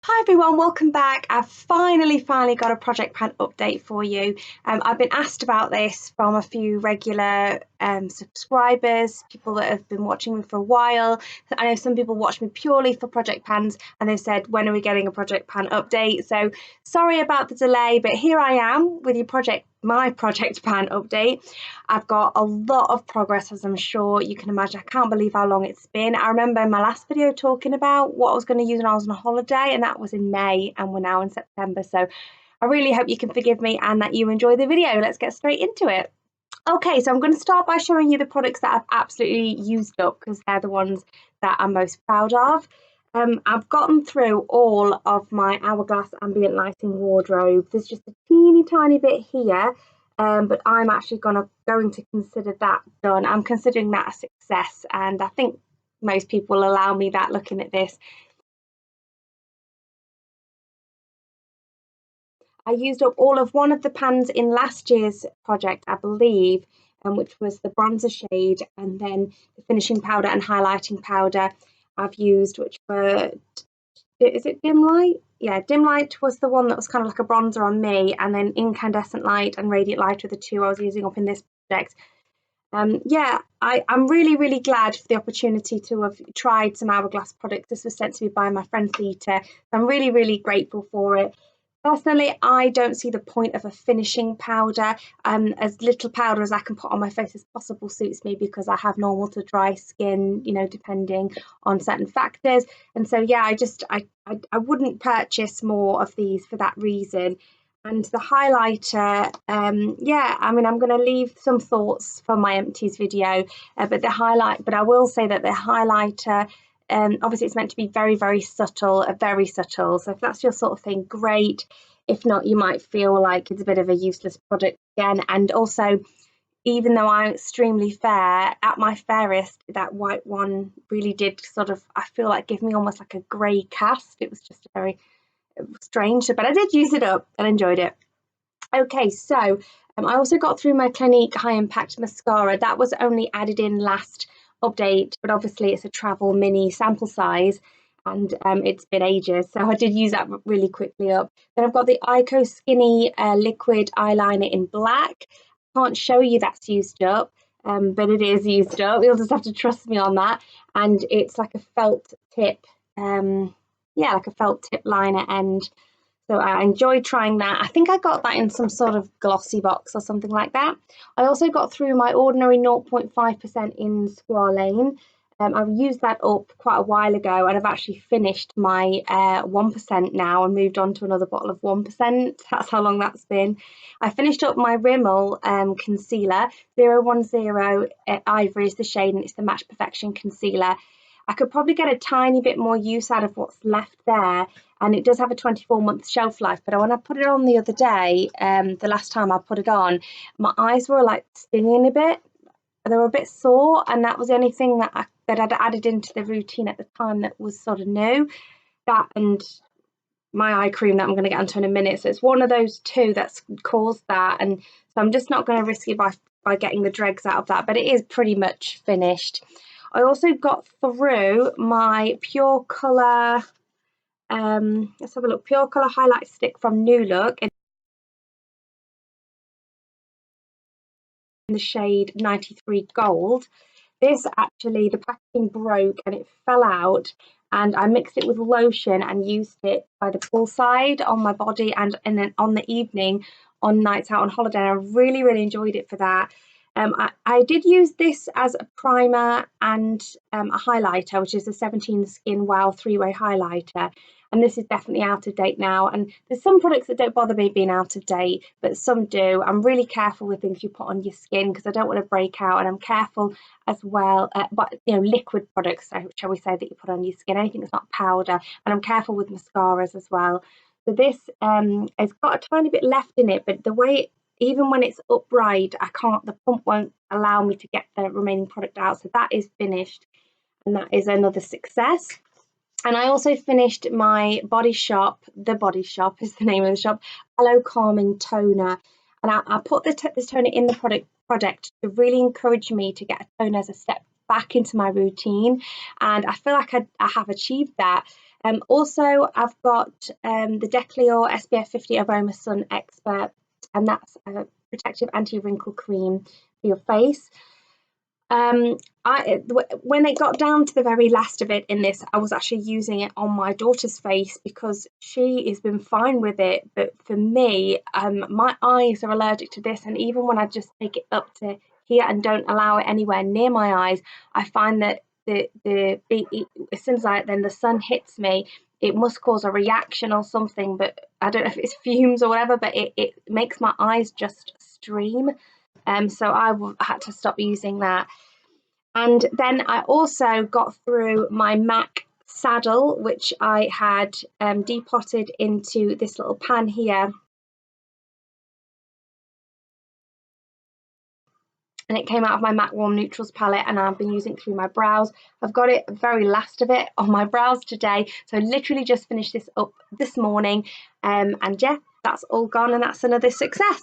Hi everyone, welcome back. I've finally got a project pan update for you. I've been asked about this from a few regular subscribers, people that have been watching me for a while. I know some people watch me purely for project pans and they've said, when are we getting a project pan update? So sorry about the delay, but here I am with my project pan update. I've got a lot of progress, as I'm sure you can imagine. I can't believe how long it's been. I remember in my last video talking about what I was going to use when I was on holiday, and that was in May, and we're now in September. So I really hope you can forgive me and that you enjoy the video. Let's get straight into it. Okay, so I'm going to start by showing you the products that I've absolutely used up because they're the ones that I'm most proud of. I've gotten through all of my Hourglass ambient lighting wardrobe. There's just a teeny tiny bit here, but I'm actually going to consider that done. I'm considering that a success, and I think most people will allow me that looking at this. I used up all of one of the pans in last year's project, I believe, which was the bronzer shade, and then the finishing powder and highlighting powder I've used, which were, is it Dim Light? Yeah, Dim Light was the one that was kind of like a bronzer on me, and then Incandescent Light and Radiant Light were the two I was using up in this project. Yeah, I'm really glad for the opportunity to have tried some Hourglass products. This was sent to me by my friend Theta. I'm really grateful for it. Personally, I don't see the point of a finishing powder. As little powder as I can put on my face as possible suits me because I have normal to dry skin, you know, depending on certain factors. And so, yeah, I wouldn't purchase more of these for that reason. And the highlighter, yeah, I mean, I'm going to leave some thoughts for my empties video, but I will say that the highlighter, obviously it's meant to be very subtle, very subtle. So if that's your sort of thing, great. If not, you might feel like it's a bit of a useless product again. And also, even though I'm extremely fair, at my fairest, that white one really did sort of, I feel like, give me almost like a grey cast. It was just a very strange, but I did use it up and enjoyed it. Okay, so I also got through my Clinique High Impact Mascara. That was only added in last update, but obviously it's a travel mini sample size and it's been ages, so I did use that really quickly up. Then I've got the eyeko Skinny liquid eyeliner in black. Can't show you that's used up, but it is used up. You'll just have to trust me on that. And it's like a felt tip, yeah, like a felt tip liner end. So I enjoyed trying that. I think I got that in some sort of glossy box or something like that. I also got through my ordinary 0.5% in Squalane. I've used that up quite a while ago, and I've actually finished my 1% now and moved on to another bottle of 1%. That's how long that's been. I finished up my Rimmel concealer. 010 Ivory is the shade, and it's the Match Perfection concealer. I could probably get a tiny bit more use out of what's left there, and it does have a 24-month shelf life. But when I put it on the other day, the last time I put it on, my eyes were like stinging a bit. They were a bit sore, and that was the only thing that I'd added into the routine at the time that was sort of new. That and my eye cream that I'm going to get onto in a minute. So it's one of those two that's caused that, and so I'm just not going to risk it by getting the dregs out of that. But it is pretty much finished. I also got through my Pure Colour, let's have a look, Pure Colour highlight stick from New Look in the shade 93 Gold. This actually, the packaging broke and it fell out, and I mixed it with lotion and used it by the poolside on my body and then on the evening on nights out on holiday. I really enjoyed it for that. I did use this as a primer and a highlighter, which is the 17 Skin Wow 3-way highlighter. And this is definitely out of date now. And there's some products that don't bother me being out of date, but some do. I'm really careful with things you put on your skin because I don't want to break out. And I'm careful as well, but you know, liquid products, shall we say, that you put on your skin, anything that's not powder. And I'm careful with mascaras as well. So this has got a tiny bit left in it, but the way even when it's upright, the pump won't allow me to get the remaining product out. So that is finished, and that is another success. And I also finished my Body Shop, The Body Shop is the name of the shop, Aloe Calming Toner. And I put this toner in the project to really encourage me to get a toner as a step back into my routine. And I feel like I have achieved that. Also, I've got the DECLEOR SPF50 Aroma Sun Expert, and that's a protective anti-wrinkle cream for your face. When it got down to the very last of it in this, I was actually using it on my daughter's face because she has been fine with it. But for me, my eyes are allergic to this, and even when I just take it up to here and don't allow it anywhere near my eyes, I find that as soon as then the sun hits me, it must cause a reaction or something. But I don't know if it's fumes or whatever, but it makes my eyes just stream. So I had to stop using that. And then I also got through my MAC saddle, which I had depotted into this little pan here. And it came out of my MAC Warm Neutrals palette, and I've been using it through my brows. I've got it, the very last of it, on my brows today. So I literally just finished this up this morning. And yeah, that's all gone, and that's another success.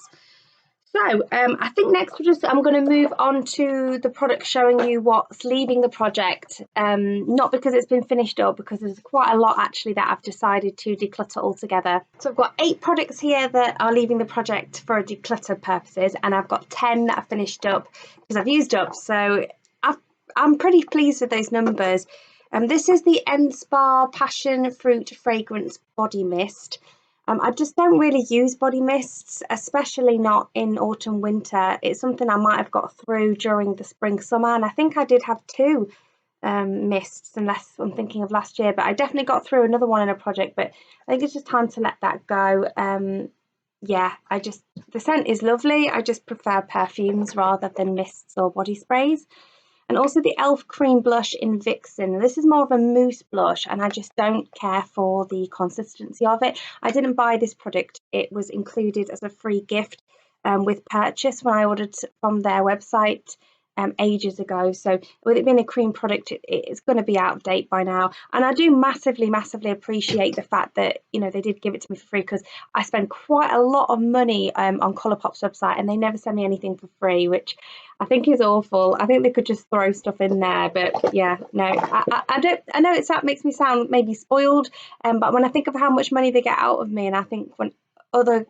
So I think next I'm going to move on to the product showing you what's leaving the project, not because it's been finished up, because there's quite a lot actually that I've decided to declutter altogether. So I've got 8 products here that are leaving the project for declutter purposes, and I've got 10 that are finished up because I've used up. So I'm pretty pleased with those numbers. This is the Spa Passion Fruit Fragrance Body Mist. I just don't really use body mists, especially not in autumn, winter. It's something I might have got through during the spring, summer, and I think I did have 2 mists, unless I'm thinking of last year, but I definitely got through another one in a project, but I think it's just time to let that go. Yeah, the scent is lovely. I just prefer perfumes rather than mists or body sprays. And also the e.l.f. Cream Blush in Vixen. This is more of a mousse blush, and I just don't care for the consistency of it. I didn't buy this product. It was included as a free gift with purchase when I ordered from their website ages ago. So with it being a cream product, it's going to be out of date by now. And I do massively appreciate the fact that, you know, they did give it to me for free, because I spend quite a lot of money on Colourpop's website, and they never send me anything for free, which I think is awful. I think they could just throw stuff in there, but yeah, no, I don't. I know that makes me sound maybe spoiled, but when I think of how much money they get out of me, and I think when other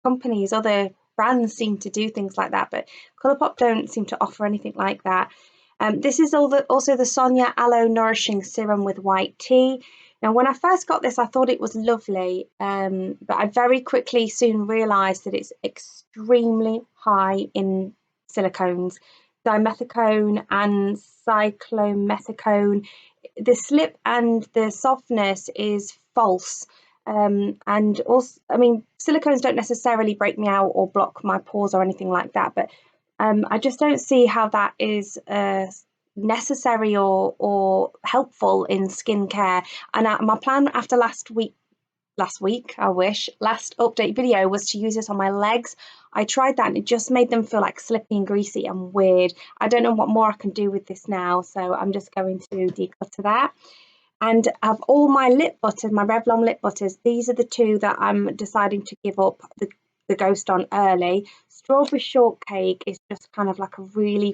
companies, other brands seem to do things like that, but Colourpop don't seem to offer anything like that. This is also the Sonia Aloe Nourishing Serum with white tea. Now, when I first got this, I thought it was lovely, but I very quickly soon realised that it's extremely high in silicones, dimethicone and cyclomethicone. The slip and the softness is false. And also, I mean, silicones don't necessarily break me out or block my pores or anything like that, but I just don't see how that is necessary or helpful in skincare. And my plan after last update video was to use this on my legs. I tried that and it just made them feel like slippy and greasy and weird. I don't know what more I can do with this now, so I'm just going to declutter that. And of all my lip butters, my Revlon lip butters, these are the 2 that I'm deciding to give up the ghost on early. Strawberry Shortcake is just kind of like a really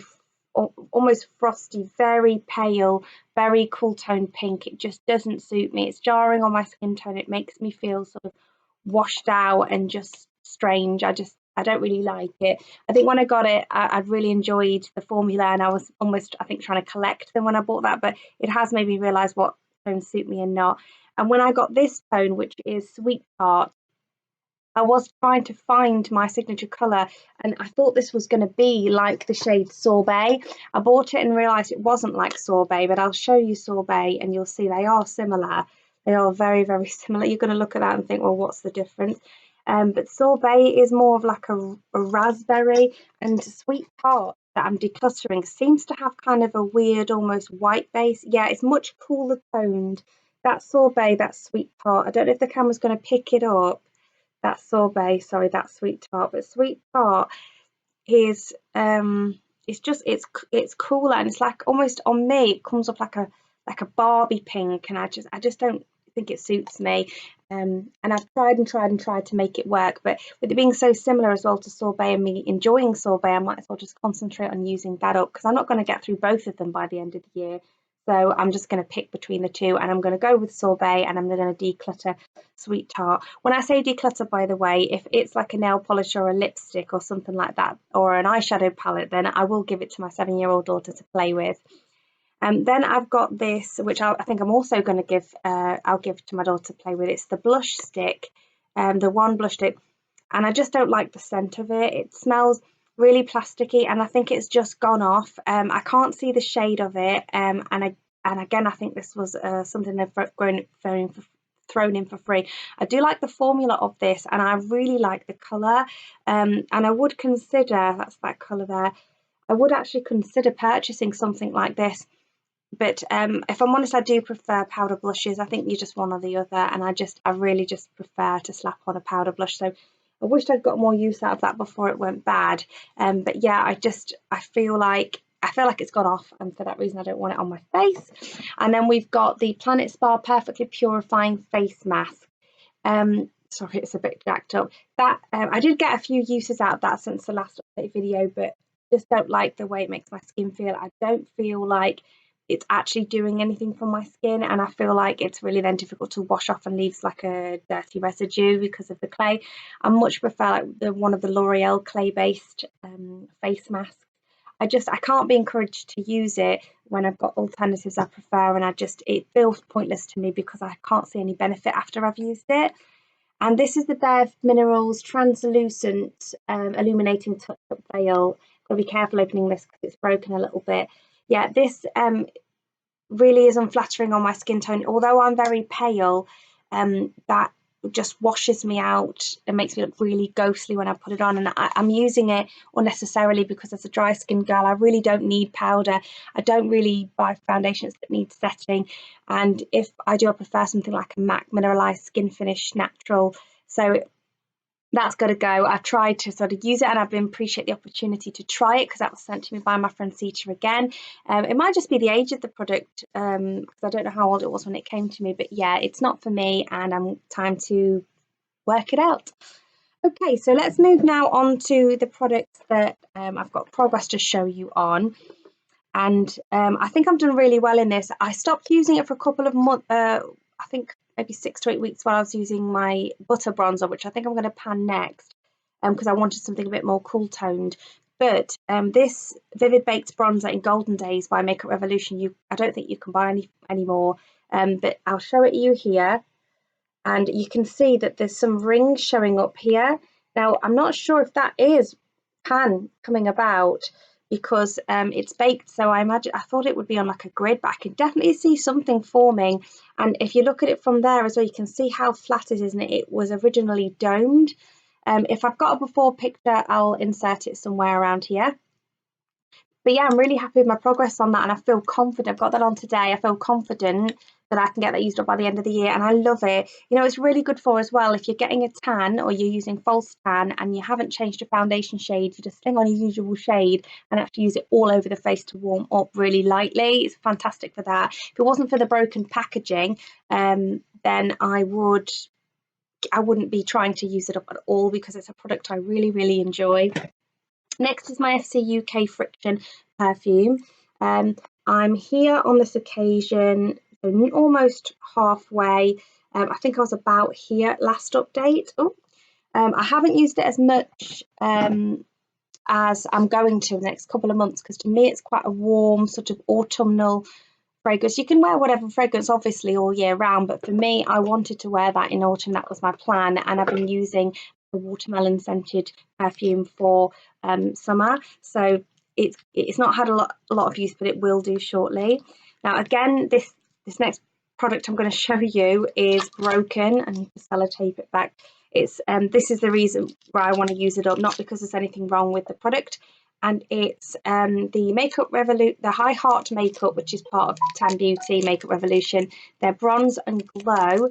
almost frosty, very pale, very cool tone pink. It just doesn't suit me. It's jarring on my skin tone. It makes me feel sort of washed out and just strange. I don't really like it. I think when I got it, I'd really enjoyed the formula, and I was almost, I think, trying to collect them when I bought that, but it has made me realise what tones suit me and not. And when I got this tone, which is Sweet Tart, I was trying to find my signature colour, and I thought this was going to be like the shade Sorbet. I bought it and realised it wasn't like Sorbet, but I'll show you Sorbet and you'll see they are similar. They are very, very similar. You're going to look at that and think, well, what's the difference? But Sorbet is more of like a raspberry, and Sweet Tart that I'm decluttering seems to have kind of a weird, almost white base. Yeah, it's much cooler toned. That's Sorbet, that's Sweet Tart. I don't know if the camera's going to pick it up. That's Sorbet, sorry, that's Sweet Tart. But Sweet Tart is it's cooler, and it's like almost on me it comes up like a Barbie pink, and I just don't think it suits me. And I've tried to make it work, but with it being so similar as well to Sorbet and me enjoying Sorbet, I might as well just concentrate on using that up, because I'm not going to get through both of them by the end of the year. So I'm just going to pick between the two, and I'm going to go with Sorbet, and I'm going to declutter Sweet Tart. When I say declutter, by the way, if it's like a nail polish or a lipstick or something like that, or an eyeshadow palette, then I will give it to my 7-year-old daughter to play with. Then I've got this, which I think I'm also going to give, I'll give to my daughter to play with. It's the blush stick, the one blush stick, and I just don't like the scent of it. It smells really plasticky, and I think it's just gone off. I can't see the shade of it, and again, I think this was something they've thrown in for free. I do like the formula of this, and I really like the colour, and I would consider, that's that colour there, I would actually consider purchasing something like this. But if I'm honest, I do prefer powder blushes. I think you're just one or the other, and I really just prefer to slap on a powder blush. So I wished I'd got more use out of that before it went bad. But yeah, I feel like it's gone off, and for that reason I don't want it on my face. And then we've got the Planet Spa Perfectly Purifying Face Mask. Sorry, it's a bit jacked up. That I did get a few uses out of that since the last update video, but just don't like the way it makes my skin feel. I don't feel like it's actually doing anything for my skin, and I feel like it's really then difficult to wash off and leaves like a dirty residue because of the clay. I much prefer like one of the L'Oreal clay-based face masks. I can't be encouraged to use it when I've got alternatives I prefer, and it feels pointless to me because I can't see any benefit after I've used it. And this is the Bare Minerals Translucent Illuminating Touch-Up Veil. Got to be careful opening this because it's broken a little bit. Yeah, this really is unflattering on my skin tone. Although I'm very pale, that just washes me out and makes me look really ghostly when I put it on. And I'm using it unnecessarily because as a dry skin girl, I really don't need powder. I don't really buy foundations that need setting. And if I do, I prefer something like a MAC Mineralized Skin Finish Natural. So that's got to go. I've tried to sort of use it, and I've been appreciate the opportunity to try it because that was sent to me by my friend Sita again. It might just be the age of the product because I don't know how old it was when it came to me, but yeah, it's not for me, and I'm time to work it out. Okay, so let's move now on to the products that I've got progress to show you on. And I think I've done really well in this. I stopped using it for a couple of months, I think maybe 6 to 8 weeks while I was using my butter bronzer, which I think I'm going to pan next because I wanted something a bit more cool toned. But this Vivid Baked Bronzer in Golden Days by Makeup Revolution, I don't think you can buy any anymore, but I'll show it you here. And you can see that there's some rings showing up here. Now, I'm not sure if that is pan coming about because it's baked, so I thought it would be on like a grid, but I can definitely see something forming. And if you look at it from there as well, you can see how flat it is, and it was originally domed. If I've got a before picture, I'll insert it somewhere around here. But yeah, I'm really happy with my progress on that, and I feel confident. I've got that on today. I feel confident that I can get that used up by the end of the year, and I love it. You know, it's really good for as well if you're getting a tan or you're using false tan and you haven't changed your foundation shade, you just sling on your usual shade and have to use it all over the face to warm up really lightly. It's fantastic for that. If it wasn't for the broken packaging, then I wouldn't be trying to use it up at all because it's a product I really, really enjoy. Next is my FC UK Friction perfume. I'm here on this occasion, almost halfway. I think I was about here last update. I haven't used it as much as I'm going to the next couple of months because to me it's quite a warm sort of autumnal fragrance. You can wear whatever fragrance obviously all year round, but for me I wanted to wear that in autumn. That was my plan, and I've been using the watermelon scented perfume for summer, so it's not had a lot of use, but it will do shortly. Now again, this next product I'm going to show you is broken. I need to sellotape it back. It's this is the reason why I want to use it up, not because there's anything wrong with the product. And it's the High Heart makeup, which is part of Tan Beauty Makeup Revolution. They're Bronze and Glow,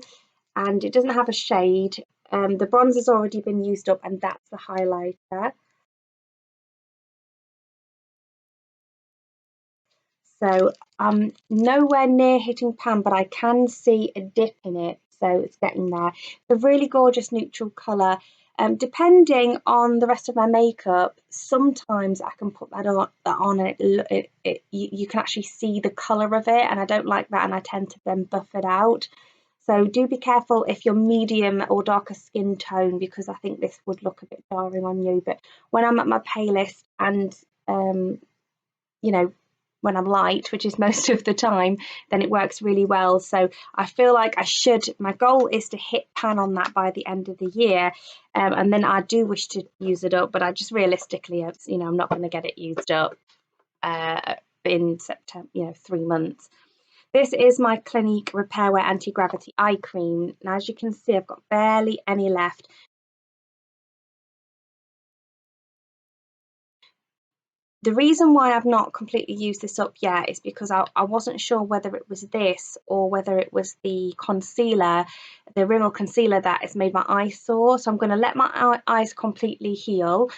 and it doesn't have a shade. The bronze has already been used up, and that's the highlighter. So I'm nowhere near hitting pan, but I can see a dip in it, so it's getting there. It's a really gorgeous neutral colour. Depending on the rest of my makeup, sometimes I can put that on and you can actually see the colour of it, and I don't like that, and I tend to then buff it out. So do be careful if you're medium or darker skin tone, because I think this would look a bit jarring on you. But when I'm at my palest and you know, when I'm light, which is most of the time, then it works really well. So I feel like my goal is to hit pan on that by the end of the year. And then I do wish to use it up, but I just realistically, I'm not going to get it used up in September, 3 months. This is my Clinique Repair Wear Anti-Gravity Eye Cream. Now, as you can see, I've got barely any left. The reason why I've not completely used this up yet is because I wasn't sure whether it was this or whether it was the concealer, the Rimmel concealer that has made my eyes sore. So I'm going to let my eyes completely heal,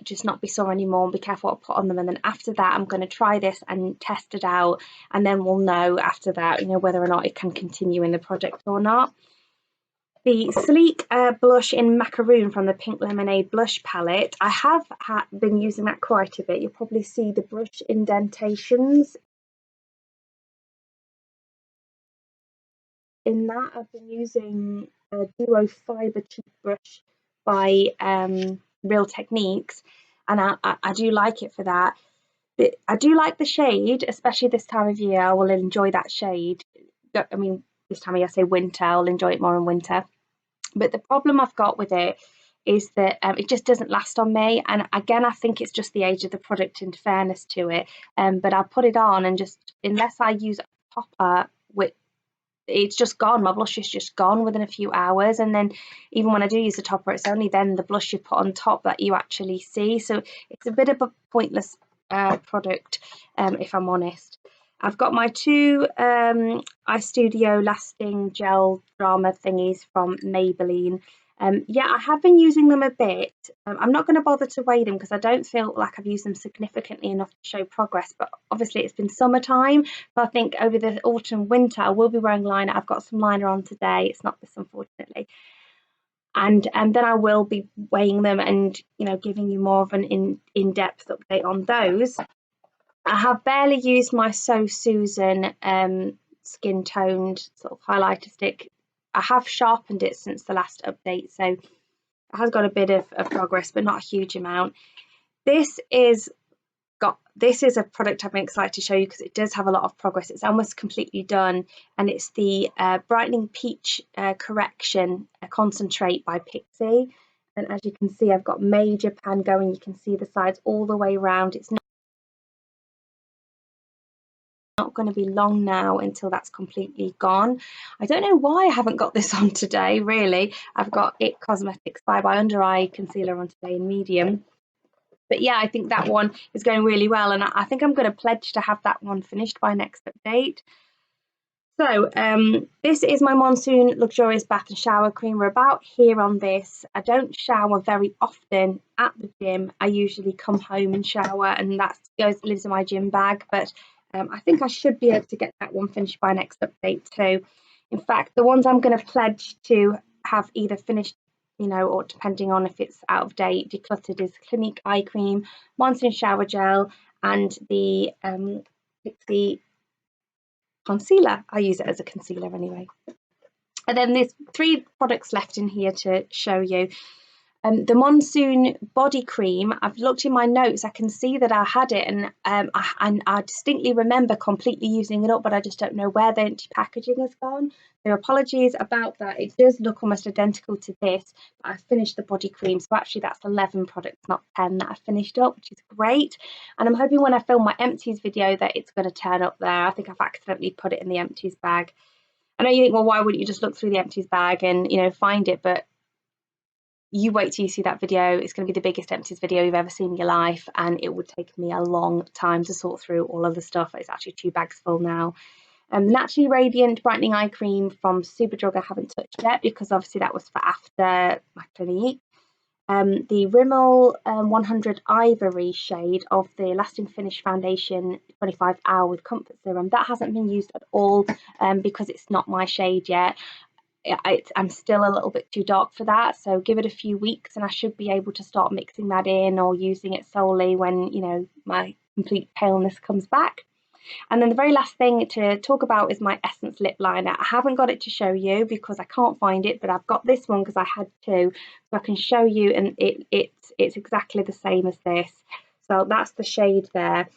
just not be sore anymore, and be careful what I put on them. And then after that, I'm going to try this and test it out, and then we'll know after that, whether or not it can continue in the project or not. The Sleek blush in Macaroon from the Pink Lemonade blush palette. I have been using that quite a bit. You'll probably see the brush indentations in that. I've been using a Duo Fibre Cheek brush by Real Techniques, and I do like it for that. I do like the shade, especially this time of year. I will enjoy that shade. I mean, this time of year, I say winter, I'll enjoy it more in winter. But the problem I've got with it is that it just doesn't last on me. And again, I think it's just the age of the product, in fairness to it. But I put it on, and just unless I use a topper, it's just gone. My blush is just gone within a few hours. And then even when I do use a topper, it's only then the blush you put on top that you actually see. So it's a bit of a pointless product, if I'm honest. I've got my two iStudio Lasting Gel Drama thingies from Maybelline. I have been using them a bit. I'm not going to bother to weigh them because I don't feel like I've used them significantly enough to show progress, but obviously it's been summertime, so I think over the autumn winter I will be wearing liner. I've got some liner on today. It's not this, unfortunately. And then I will be weighing them and giving you more of an in-depth update on those. I have barely used my So Susan skin toned sort of highlighter stick. I have sharpened it since the last update, so it has got a bit of progress, but not a huge amount. This is a product I've been excited to show you because it does have a lot of progress. It's almost completely done, and it's the Brightening Peach Correction Concentrate by Pixi. And as you can see, I've got major pan going. You can see the sides all the way around. It's not going to be long now until that's completely gone. I don't know why I haven't got this on today, really. I've got IT Cosmetics by Under Eye Concealer on today in medium. But yeah, I think that one is going really well, and I think I'm going to pledge to have that one finished by next update. So this is my Monsoon Luxurious Bath and Shower Cream. We're about here on this. I don't shower very often at the gym. I usually come home and shower, and that lives in my gym bag. But I think I should be able to get that one finished by next update too. In fact, the ones I'm going to pledge to have either finished, or depending on if it's out of date, Decluttered is Clinique Eye Cream, Monsoon Shower Gel, and the Pixi concealer. I use it as a concealer anyway. And then there's 3 products left in here to show you. The Monsoon body cream, I've looked in my notes, I can see that I had it, and I distinctly remember completely using it up, but I just don't know where the empty packaging has gone. So apologies about that. It does look almost identical to this, but I finished the body cream, so actually that's 11 products, not 10, that I finished up, which is great. And I'm hoping when I film my empties video that it's going to turn up there. I think I've accidentally put it in the empties bag. I know you think, well, why wouldn't you just look through the empties bag and find it? But you wait till you see that video. It's going to be the biggest empties video you've ever seen in your life, and it would take me a long time to sort through all of the stuff. It's actually 2 bags full now. Naturally Radiant Brightening Eye Cream from Superdrug I haven't touched yet because obviously that was for after my Clinique. The Rimmel 100 Ivory shade of the Lasting Finish Foundation 25 Hour with Comfort Serum. That hasn't been used at all because it's not my shade yet. I'm still a little bit too dark for that, so give it a few weeks and I should be able to start mixing that in or using it solely when, you know, my complete paleness comes back. And then the very last thing to talk about is my Essence lip liner. I haven't got it to show you because I can't find it, but I've got this one because I had two, so I can show you, and it's exactly the same as this. So that's the shade there.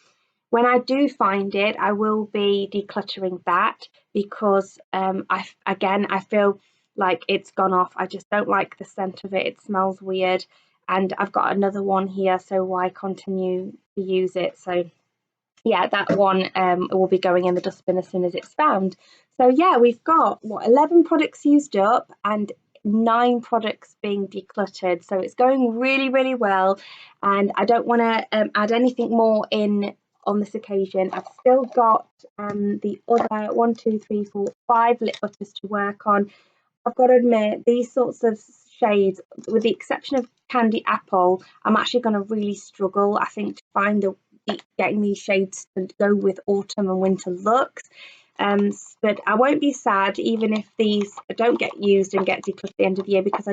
When I do find it, I will be decluttering that because I feel like it's gone off. I just don't like the scent of it. It smells weird. And I've got another one here, so why continue to use it? So yeah, that one will be going in the dustbin as soon as it's found. So yeah, we've got 11 products used up and 9 products being decluttered. So it's going really, really well. And I don't want to add anything more in on this occasion. I've still got the other 1, 2, 3, 4, 5 lip butters to work on. I've got to admit, these sorts of shades, with the exception of Candy Apple, I'm actually going to really struggle, I think, to find getting these shades to go with autumn and winter looks. But I won't be sad even if these don't get used and get decluttered at the end of the year, because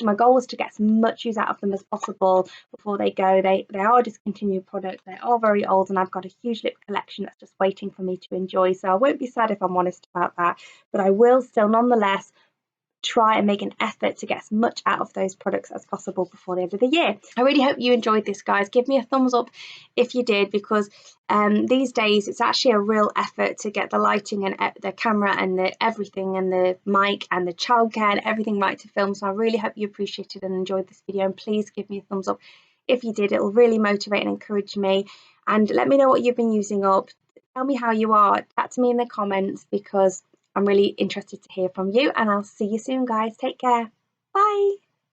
my goal was to get as much use out of them as possible before they go. They are a discontinued product, they are very old, and I've got a huge lip collection that's just waiting for me to enjoy. So I won't be sad if I'm honest about that, but I will still nonetheless try and make an effort to get as much out of those products as possible before the end of the year. I really hope you enjoyed this, guys. Give me a thumbs up if you did, because these days it's actually a real effort to get the lighting and the camera and the everything and the mic and the childcare and everything right to film. So I really hope you appreciated and enjoyed this video, and please give me a thumbs up if you did. It will really motivate and encourage me, and let me know what you've been using up. Tell me how you are. Chat to me in the comments, because I'm really interested to hear from you, and I'll see you soon, guys. Take care. Bye.